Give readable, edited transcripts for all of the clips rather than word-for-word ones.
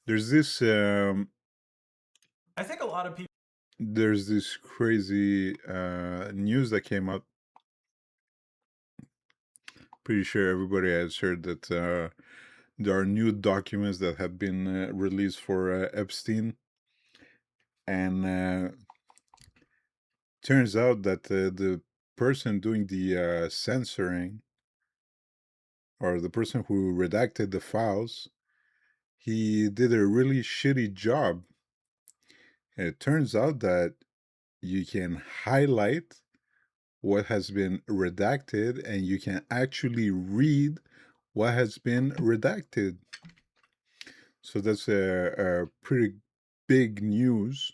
There's this I think a lot of people there's this crazy news that came out. Pretty sure everybody has heard that there are new documents that have been released for Epstein, and turns out that the person doing the censoring, or the person who redacted the files, he did a really shitty job. And it turns out that you can highlight what has been redacted and you can actually read what has been redacted. So that's a pretty big news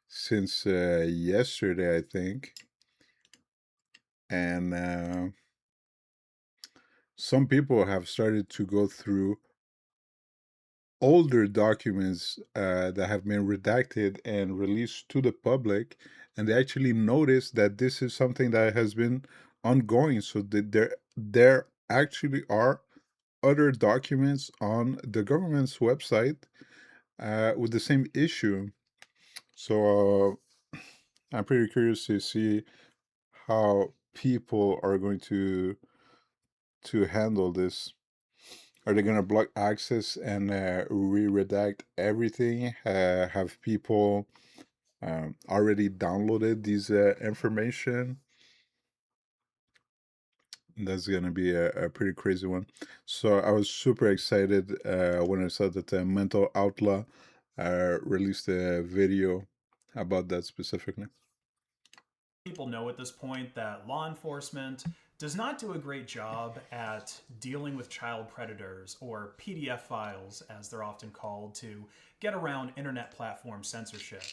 since yesterday, I think. And some people have started to go through older documents that have been redacted and released to the public, and they actually notice that this is something that has been ongoing. So that there actually are other documents on the government's website with the same issue. So I'm pretty curious to see how people are going to handle this. Are they going to block access and re-redact everything? Have people already downloaded these information? That's going to be a pretty crazy one. So I was super excited when I saw that Mental Outlaw released a video about that specifically. know at this point that law enforcement does not do a great job at dealing with child predators, or PDF files as they're often called, to get around internet platform censorship.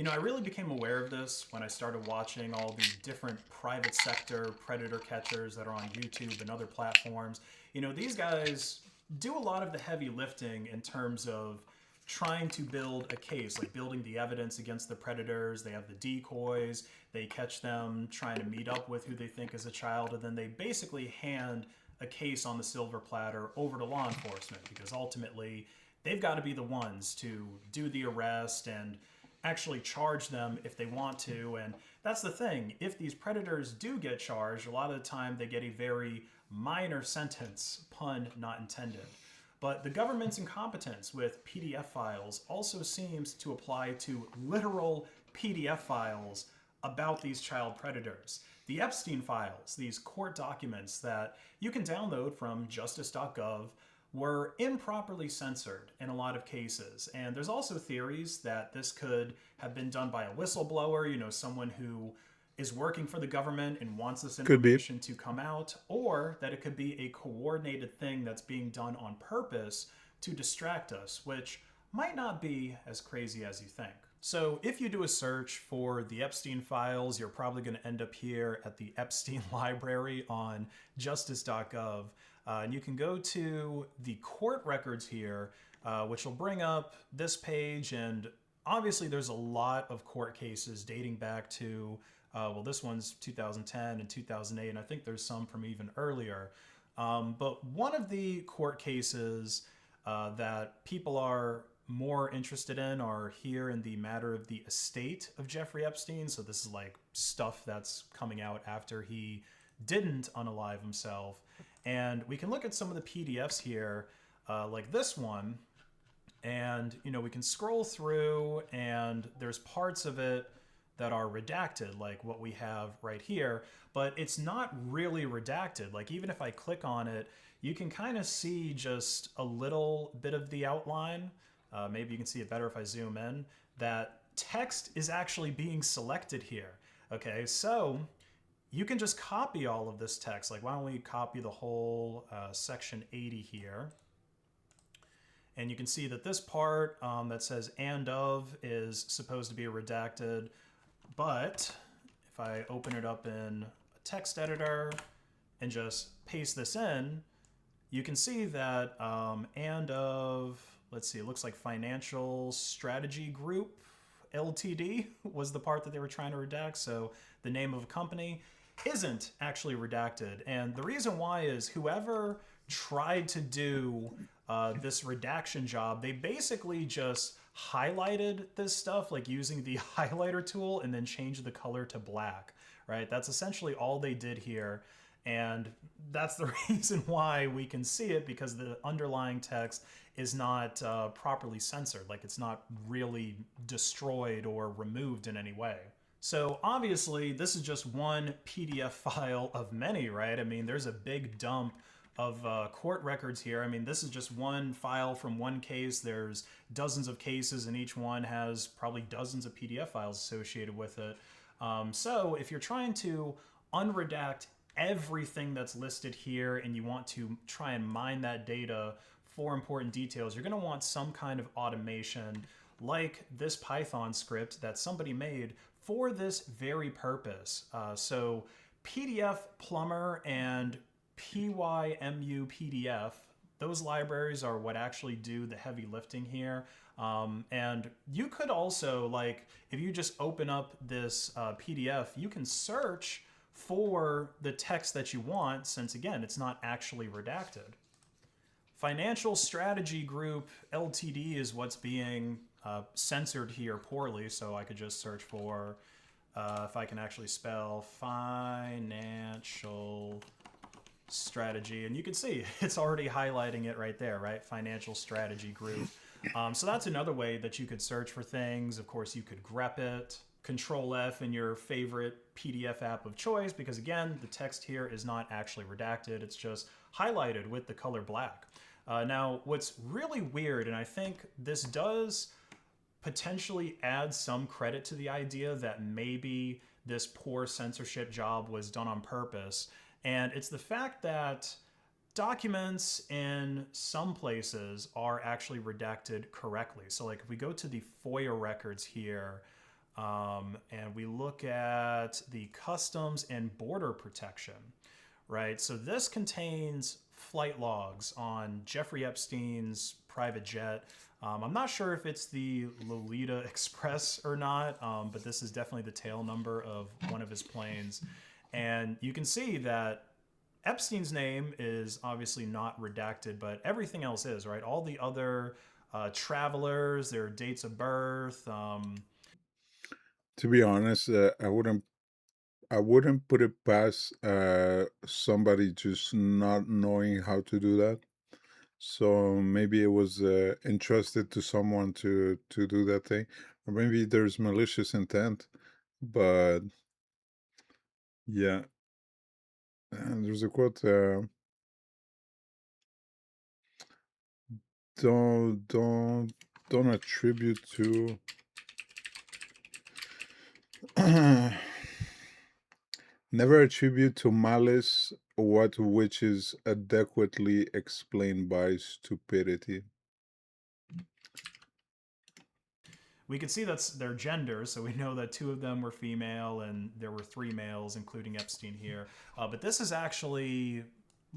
I really became aware of this when I started watching all the different private sector predator catchers that are on YouTube and other platforms. These guys do a lot of the heavy lifting in terms of trying to build a case, like building the evidence against the predators. They have the decoys, they catch them trying to meet up with who they think is a child, and then they basically hand a case on the silver platter over to law enforcement, because ultimately they've got to be the ones to do the arrest and actually charge them if they want to. And that's the thing. If these predators do get charged, a lot of the time they get a very minor sentence, pun not intended. But the government's incompetence with PDF files also seems to apply to literal PDF files about these child predators. The Epstein Files, these court documents that you can download from justice.gov, were improperly censored in a lot of cases. And there's also theories that this could have been done by a whistleblower, someone who is working for the government and wants this Could be. information to come out, or that it could be a coordinated thing that's being done on purpose to distract us, which might not be as crazy as you think. So, if you do a search for the Epstein files, you're probably going to end up here at the Epstein Library on justice.gov. And you can go to the court records here, which will bring up this page. And obviously, there's a lot of court cases dating back to, well, this one's 2010 and 2008, and I think there's some from even earlier. But one of the court cases that people are more interested in are here in the matter of the estate of Jeffrey Epstein. So this is like stuff that's coming out after he didn't unalive himself. And we can look at some of the PDFs here, like this one, and we can scroll through, and there's parts of it that are redacted, like what we have right here, but it's not really redacted. Like, even if I click on it, you can kind of see just a little bit of the outline. Maybe you can see it better if I zoom in. That text is actually being selected here. Okay, so you can just copy all of this text. Like, why don't we copy the whole section 80 here? And you can see that this part that says "and of" is supposed to be redacted. But if I open it up in a text editor and just paste this in, you can see that "and of," let's see, it looks like Financial Strategy Group Ltd was the part that they were trying to redact. So the name of a company isn't actually redacted. And the reason why is whoever tried to do this redaction job, they basically just highlighted this stuff like using the highlighter tool and then changed the color to black, right? That's essentially all they did here. And that's the reason why we can see it, because the underlying text is not properly censored. Like, it's not really destroyed or removed in any way. So obviously, this is just one PDF file of many, right? I mean, there's a big dump of court records here. I mean, this is just one file from one case. There's dozens of cases, and each one has probably dozens of PDF files associated with it. So if you're trying to unredact everything that's listed here and you want to try and mine that data for important details, you're going to want some kind of automation like this Python script that somebody made for this very purpose. So PDF Plumber and PYMU PDF, those libraries are what actually do the heavy lifting here. And you could also, like, if you just open up this PDF, you can search for the text that you want, since again, it's not actually redacted. Financial Strategy Group Ltd is what's being censored here poorly, so I could just search for, if I can actually spell financial strategy, and you can see it's already highlighting it right there, right? Financial Strategy Group. So that's another way that you could search for things. Of course, you could grep it, Control F in your favorite PDF app of choice, because again, the text here is not actually redacted, it's just highlighted with the color black. Now, what's really weird, and I think this does potentially add some credit to the idea that maybe this poor censorship job was done on purpose, and it's the fact that documents in some places are actually redacted correctly. So like if we go to the FOIA records here, and we look at the Customs and Border Protection, right? So this contains flight logs on Jeffrey Epstein's private jet. I'm not sure if it's the Lolita Express or not, but this is definitely the tail number of one of his planes. And you can see that Epstein's name is obviously not redacted, but everything else is, right? All the other travelers, their dates of birth. To be honest, I wouldn't put it past somebody just not knowing how to do that. So maybe it was entrusted to someone to do that thing, or maybe there's malicious intent. But yeah, and there's a quote: "Don't don't attribute to." Never attribute to malice what which is adequately explained by stupidity. We could see that's their gender, so we know that two of them were female and there were three males, including Epstein here. But this is actually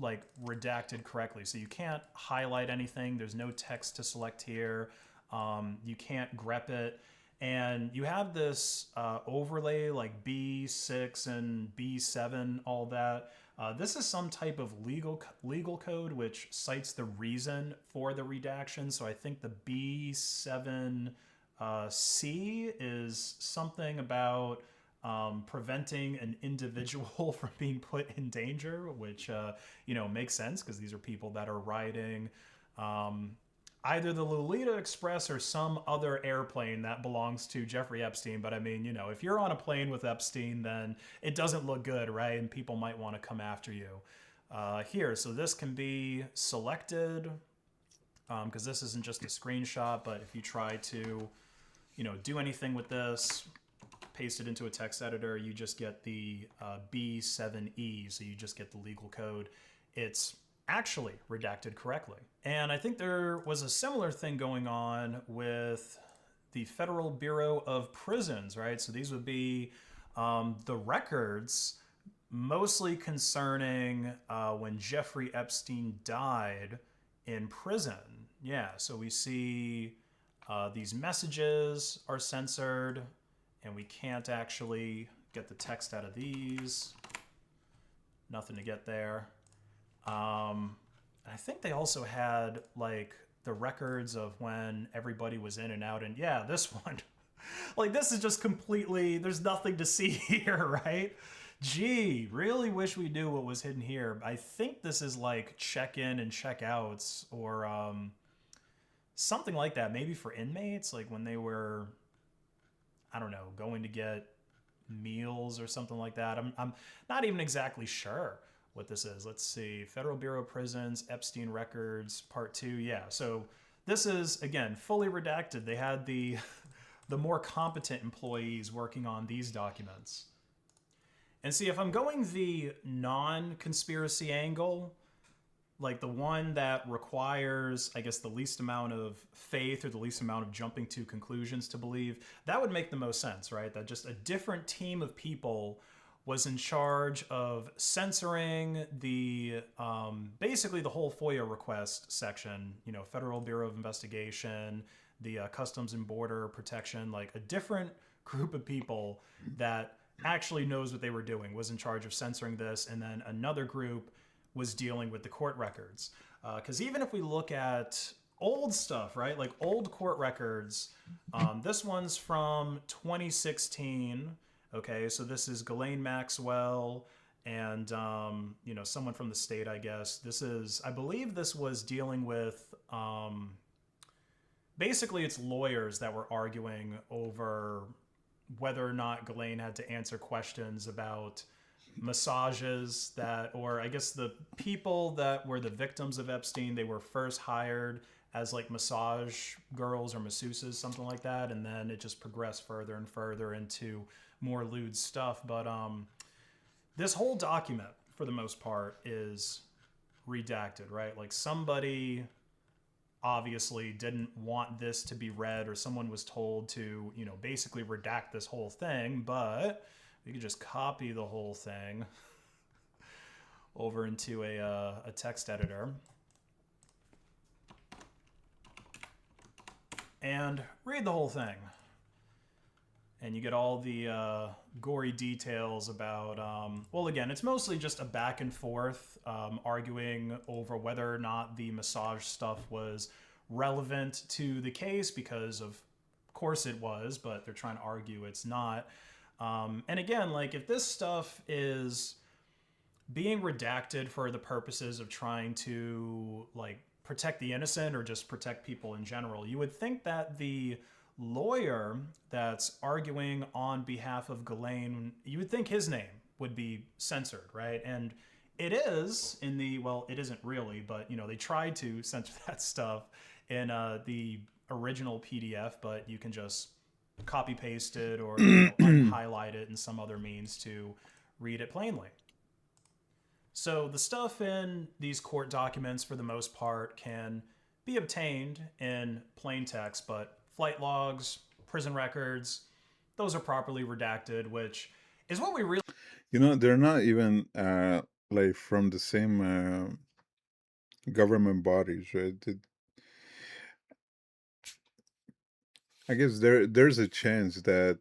like redacted correctly, so you can't highlight anything. There's no text to select here. You can't grep it, and you have this overlay like B6 and B7, all that. This is some type of legal code which cites the reason for the redaction. So I think the B7 C is something about preventing an individual from being put in danger, which makes sense because these are people that are riding either the Lolita Express or some other airplane that belongs to Jeffrey Epstein. But I mean, if you're on a plane with Epstein, then it doesn't look good, right? And people might want to come after you. Here, so this can be selected because this isn't just a screenshot, but if you try to do anything with this, paste it into a text editor, you just get the B7E, so you just get the legal code. It's actually redacted correctly. And I think there was a similar thing going on with the Federal Bureau of Prisons, right? So these would be the records mostly concerning when Jeffrey Epstein died in prison. Yeah, so we see these messages are censored, and we can't actually get the text out of these. Nothing to get there. I think they also had like the records of when everybody was in and out. And yeah, this one, like this is just completely. There's nothing to see here, right? Gee, really wish we knew what was hidden here. I think this is like check in and check outs or something like that. Maybe for inmates, like when they were, I don't know, going to get meals or something like that. I'm not even exactly sure what this is. Let's see. Federal Bureau of Prisons, Epstein Records, Part 2. Yeah. So this is again fully redacted. They had the the more competent employees working on these documents. And see if I'm going the non-conspiracy angle, like the one that requires, I guess, the least amount of faith or the least amount of jumping to conclusions to believe, that would make the most sense, right? That just a different team of people was in charge of censoring the basically the whole FOIA request section, you know, Federal Bureau of Investigation, the Customs and Border Protection, like a different group of people that actually knows what they were doing was in charge of censoring this, and then another group was dealing with the court records. Because even if we look at old stuff, right, like old court records, this one's from 2016. Okay, so this is Ghislaine Maxwell and you know, someone from the state, I guess. This is, I believe, this was dealing with basically it's lawyers that were arguing over whether or not Ghislaine had to answer questions about massages that, or I guess the people that were the victims of Epstein, they were first hired as like massage girls or masseuses, something like that, and then it just progressed further and further into more lewd stuff. But this whole document, for the most part, is redacted, right? Like somebody obviously didn't want this to be read, or someone was told to, you know, basically redact this whole thing, but we could just copy the whole thing over into a text editor and read the whole thing. And you get all the gory details about, well, again, it's mostly just a back and forth arguing over whether or not the massage stuff was relevant to the case, because of course it was, but they're trying to argue it's not. And again, like if this stuff is being redacted for the purposes of trying to like protect the innocent or just protect people in general, you would think that the lawyer that's arguing on behalf of Ghislaine, you would think his name would be censored, right? And it is in the, well, it isn't really, but you know, they tried to censor that stuff in the original PDF, but you can just copy paste it or, you know, unhighlight it in some other means to read it plainly. So the stuff in these court documents, for the most part, can be obtained in plain text, but flight logs, prison records, those are properly redacted, which is what we really You know, they're not even like from the same government bodies, right? I guess there's a chance that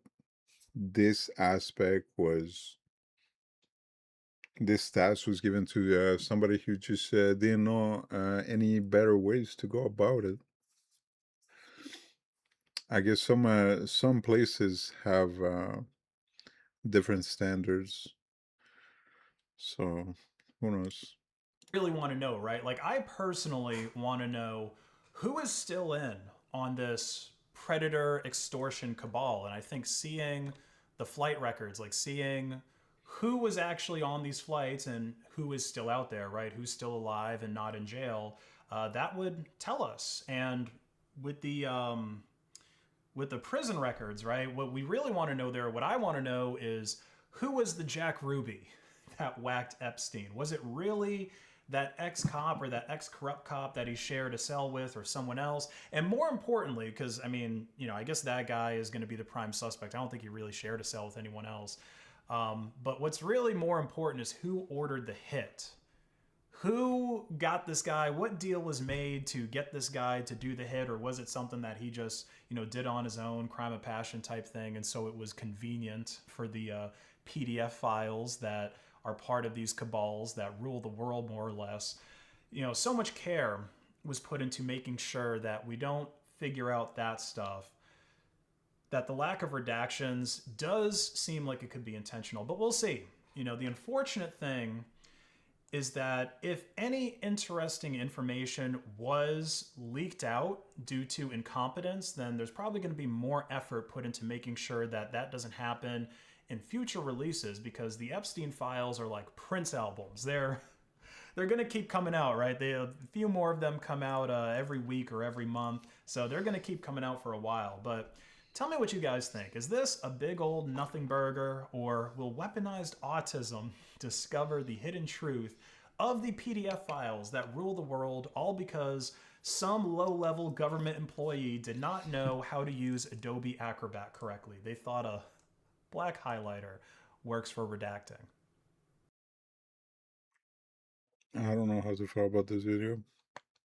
this aspect was this task was given to somebody who just didn't know any better ways to go about it. I guess some places have different standards, so who knows? really want to know, right? Like, I personally want to know who is still in on this predator extortion cabal. And I think seeing the flight records, like seeing who was actually on these flights and who is still out there, right? Who's still alive and not in jail, that would tell us. And with the prison records, right? What we really want to know there, what I want to know is who was the Jack Ruby that whacked Epstein? Was it really that ex cop or that ex corrupt cop that he shared a cell with, or someone else? And more importantly, because I mean, you know, I guess that guy is going to be the prime suspect. I don't think he really shared a cell with anyone else. But what's really more important is who ordered the hit. Who got this guy? What deal was made to get this guy to do the hit, or was it something that he just, you know, did on his own, crime of passion type thing, and so it was convenient for the PDF files that are part of these cabals that rule the world more or less? So much care was put into making sure that we don't figure out that stuff, that the lack of redactions does seem like it could be intentional, but we'll see. The unfortunate thing is that if any interesting information was leaked out due to incompetence, then there's probably going to be more effort put into making sure that that doesn't happen in future releases, because the Epstein files are like Prince albums. They're going to keep coming out, right? A few more of them come out every week or every month, so they're going to keep coming out for a while. But tell me what you guys think. Is this a big old nothing burger, or will weaponized autism discover the hidden truth of the PDF files that rule the world, all because some low level government employee did not know how to use Adobe Acrobat correctly? They thought a black highlighter works for redacting. I don't know how to feel about this video.